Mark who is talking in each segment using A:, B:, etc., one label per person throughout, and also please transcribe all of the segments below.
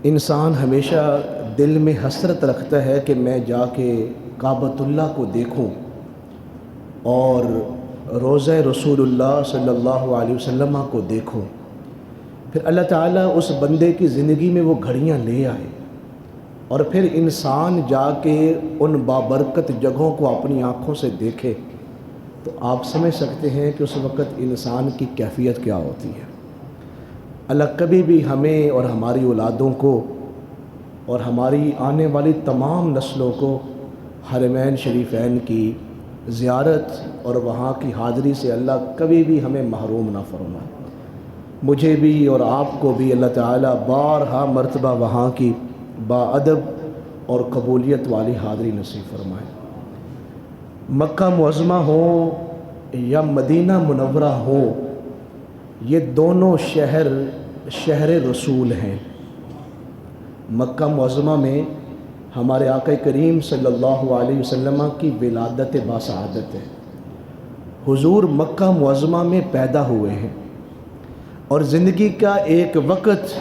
A: انسان ہمیشہ دل میں حسرت رکھتا ہے کہ میں جا کے کعبۃ اللہ کو دیکھوں اور روضہ رسول اللہ صلی اللہ علیہ وسلم کو دیکھوں۔ پھر اللہ تعالیٰ اس بندے کی زندگی میں وہ گھڑیاں لے آئے اور پھر انسان جا کے ان بابرکت جگہوں کو اپنی آنکھوں سے دیکھے، تو آپ سمجھ سکتے ہیں کہ اس وقت انسان کی کیفیت کیا ہوتی ہے۔ اللہ کبھی بھی ہمیں اور ہماری اولادوں کو اور ہماری آنے والی تمام نسلوں کو حرمین شریفین کی زیارت اور وہاں کی حاضری سے اللہ کبھی بھی ہمیں محروم نہ فرمائے۔ مجھے بھی اور آپ کو بھی اللہ تعالیٰ بارہا مرتبہ وہاں کی باادب اور قبولیت والی حاضری نصیب فرمائے۔ مکہ معظمہ ہو یا مدینہ منورہ ہو، یہ دونوں شہر رسول ہیں۔ مکہ معظمہ میں ہمارے آقا کریم صلی اللہ علیہ وسلم کی ولادت باسعادت ہے۔ حضور مکہ معظمہ میں پیدا ہوئے ہیں اور زندگی کا ایک وقت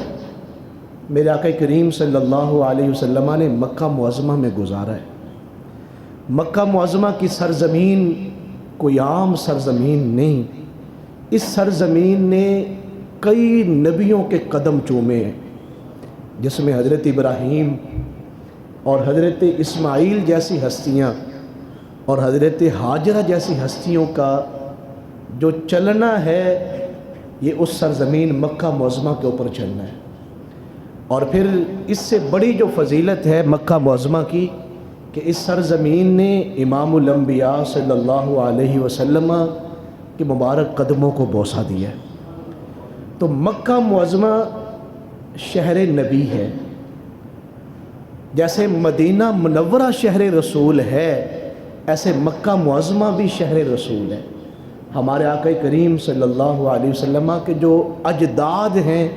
A: میرے آقا کریم صلی اللہ علیہ وسلم نے مکہ معظمہ میں گزارا ہے۔ مکہ معظمہ کی سرزمین کوئی عام سرزمین نہیں، اس سرزمین نے کئی نبیوں کے قدم چومے ہیں، جس میں حضرت ابراہیم اور حضرت اسماعیل جیسی ہستیاں اور حضرت ہاجرہ جیسی ہستیوں کا جو چلنا ہے، یہ اس سرزمین مکہ معظمہ کے اوپر چلنا ہے۔ اور پھر اس سے بڑی جو فضیلت ہے مکہ معظمہ کی کہ اس سرزمین نے امام الانبیاء صلی اللہ علیہ وسلم کے مبارک قدموں کو بوسہ دیا ہے۔ تو مکہ معظمہ شہر نبی ہے، جیسے مدینہ منورہ شہر رسول ہے، ایسے مکہ معظمہ بھی شہر رسول ہے۔ ہمارے آقا کریم صلی اللہ علیہ وسلم کے جو اجداد ہیں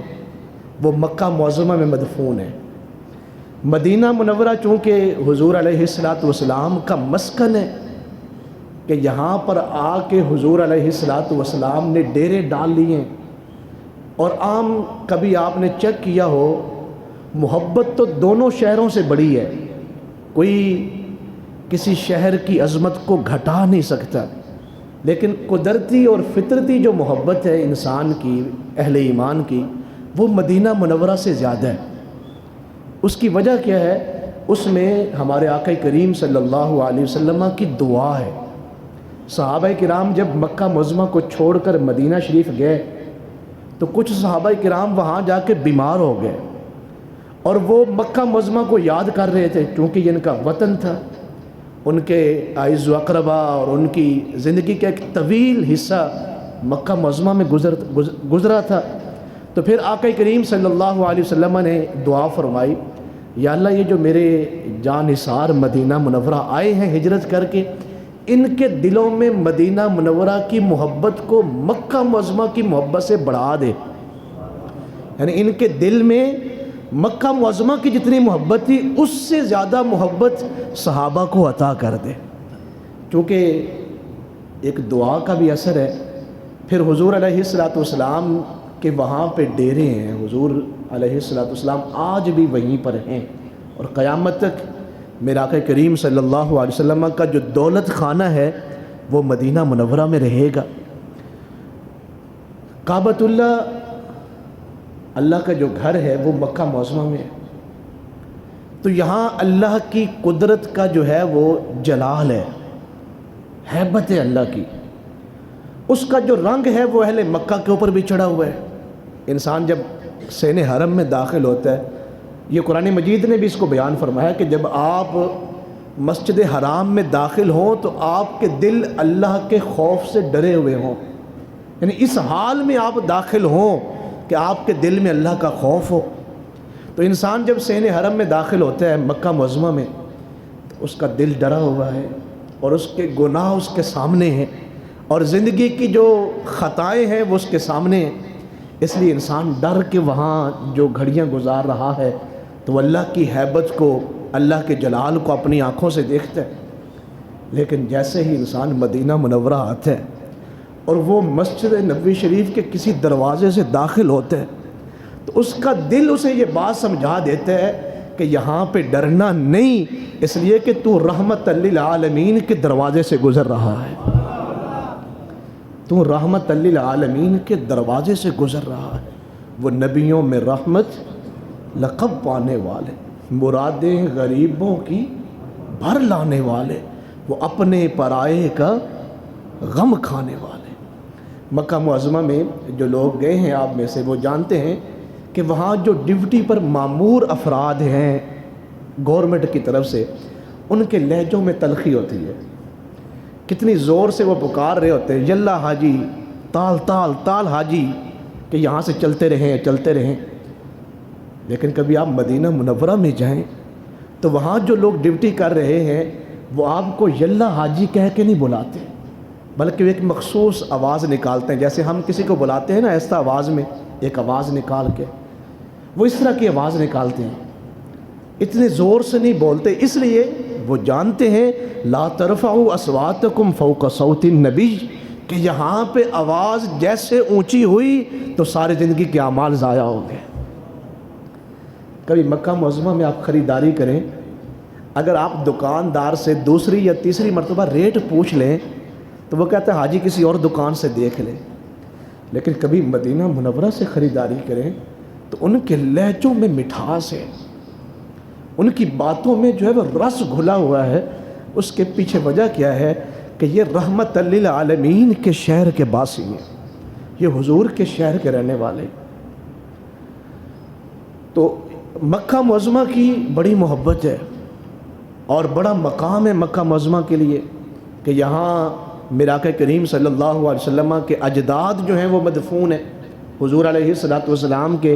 A: وہ مکہ معظمہ میں مدفون ہیں۔ مدینہ منورہ چونکہ حضور علیہ السلام کا مسکن ہے کہ یہاں پر آ کے حضور علیہ السلام نے ڈیرے ڈال لیے ہیں، اور عام کبھی آپ نے چیک کیا ہو، محبت تو دونوں شہروں سے بڑی ہے، کوئی کسی شہر کی عظمت کو گھٹا نہیں سکتا، لیکن قدرتی اور فطرتی جو محبت ہے انسان کی، اہل ایمان کی، وہ مدینہ منورہ سے زیادہ ہے۔ اس کی وجہ کیا ہے؟ اس میں ہمارے آقا کریم صلی اللہ علیہ وسلم کی دعا ہے۔ صحابہ کرام جب مکہ معظمہ کو چھوڑ کر مدینہ شریف گئے تو کچھ صحابہ کرام وہاں جا کے بیمار ہو گئے، اور وہ مکہ معظمہ کو یاد کر رہے تھے کیونکہ یہ ان کا وطن تھا، ان کے اعز و اقربا اور ان کی زندگی کا ایک طویل حصہ مکہ معظمہ میں گزرا تھا۔ تو پھر آقا کریم صلی اللہ علیہ وسلم نے دعا فرمائی، یا اللہ یہ جو میرے جان نثار مدینہ منورہ آئے ہیں ہجرت کر کے، ان کے دلوں میں مدینہ منورہ کی محبت کو مکہ معظمہ کی محبت سے بڑھا دے، یعنی ان کے دل میں مکہ معظمہ کی جتنی محبت تھی اس سے زیادہ محبت صحابہ کو عطا کر دے، چونکہ ایک دعا کا بھی اثر ہے۔ پھر حضور علیہ السلام کہ وہاں پہ ڈیرے ہیں، حضور علیہ السلام آج بھی وہیں پر ہیں، اور قیامت تک میرے آقا کریم صلی اللہ علیہ وسلم کا جو دولت خانہ ہے وہ مدینہ منورہ میں رہے گا۔ کعبۃ اللہ کا جو گھر ہے وہ مکہ معظمہ میں ہے، تو یہاں اللہ کی قدرت کا جو ہے وہ جلال ہے، ہیبت ہے اللہ کی، اس کا جو رنگ ہے وہ اہل مکہ کے اوپر بھی چڑھا ہوا ہے۔ انسان جب سین حرم میں داخل ہوتا ہے، یہ قرآن مجید نے بھی اس کو بیان فرمایا کہ جب آپ مسجد حرام میں داخل ہوں تو آپ کے دل اللہ کے خوف سے ڈرے ہوئے ہوں، یعنی اس حال میں آپ داخل ہوں کہ آپ کے دل میں اللہ کا خوف ہو۔ تو انسان جب سین حرم میں داخل ہوتا ہے مکہ معظمہ میں تو اس کا دل ڈرا ہوا ہے، اور اس کے گناہ اس کے سامنے ہیں، اور زندگی کی جو خطائیں ہیں وہ اس کے سامنے ہیں، اس لیے انسان ڈر کے وہاں جو گھڑیاں گزار رہا ہے تو وہ اللہ کی ہیبت کو، اللہ کے جلال کو اپنی آنکھوں سے دیکھتا ہے۔ لیکن جیسے ہی انسان مدینہ منورہ آتا ہے اور وہ مسجد نبوی شریف کے کسی دروازے سے داخل ہوتا ہے تو اس کا دل اسے یہ بات سمجھا دیتا ہے کہ یہاں پہ ڈرنا نہیں، اس لیے کہ تو رحمت للعالمین کے دروازے سے گزر رہا ہے، تو رحمت للعالمین کے دروازے سے گزر رہا ہے۔ وہ نبیوں میں رحمت لقب پانے والے، مرادیں غریبوں کی بھر لانے والے، وہ اپنے پرائے کا غم کھانے والے۔ مکہ معظمہ میں جو لوگ گئے ہیں آپ میں سے وہ جانتے ہیں کہ وہاں جو ڈیوٹی پر مامور افراد ہیں گورنمنٹ کی طرف سے، ان کے لہجوں میں تلخی ہوتی ہے، کتنی زور سے وہ پکار رہے ہوتے ہیں، یلا حاجی، تال تال تال حاجی، کہ یہاں سے چلتے رہیں چلتے رہیں۔ لیکن کبھی آپ مدینہ منورہ میں جائیں تو وہاں جو لوگ ڈیوٹی کر رہے ہیں وہ آپ کو یلا حاجی کہہ کے نہیں بلاتے، بلکہ وہ ایک مخصوص آواز نکالتے ہیں، جیسے ہم کسی کو بلاتے ہیں نا ایسا آواز میں ایک آواز نکال کے، وہ اس طرح کی آواز نکالتے ہیں، اتنے زور سے نہیں بولتے، اس لیے وہ جانتے ہیں لا ترفعوا اصواتکم فوق صوت النبی، کہ یہاں پہ آواز جیسے اونچی ہوئی تو ساری زندگی کے اعمال ضائع ہو گئے۔ کبھی مکہ معظمہ میں آپ خریداری کریں، اگر آپ دکاندار سے دوسری یا تیسری مرتبہ ریٹ پوچھ لیں تو وہ کہتا ہے حاجی کسی اور دکان سے دیکھ لیں، لیکن کبھی مدینہ منورہ سے خریداری کریں تو ان کے لہجوں میں مٹھاس ہے، ان کی باتوں میں جو ہے وہ رس گھلا ہوا ہے۔ اس کے پیچھے وجہ کیا ہے کہ یہ رحمت للعالمین کے شہر کے باسی ہیں، یہ حضور کے شہر کے رہنے والے۔ تو مکہ معظمہ کی بڑی محبت ہے اور بڑا مقام ہے مکہ معظمہ کے لیے کہ یہاں میرے آقا کریم صلی اللہ علیہ وسلم کے اجداد جو ہیں وہ مدفون ہیں، حضور علیہ السلام کے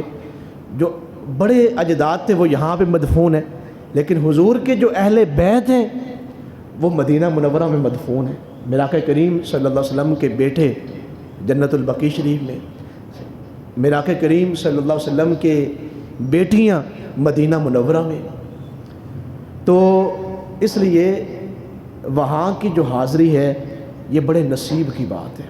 A: جو بڑے اجداد تھے وہ یہاں پہ مدفون ہیں، لیکن حضور کے جو اہل بیت ہیں وہ مدینہ منورہ میں مدفون ہیں۔ میرے آقا کریم صلی اللہ علیہ وسلم کے بیٹے جنت البقیع شریف میں، میرے آقا کریم صلی اللہ علیہ وسلم کے بیٹیاں مدینہ منورہ میں، تو اس لیے وہاں کی جو حاضری ہے یہ بڑے نصیب کی بات ہے۔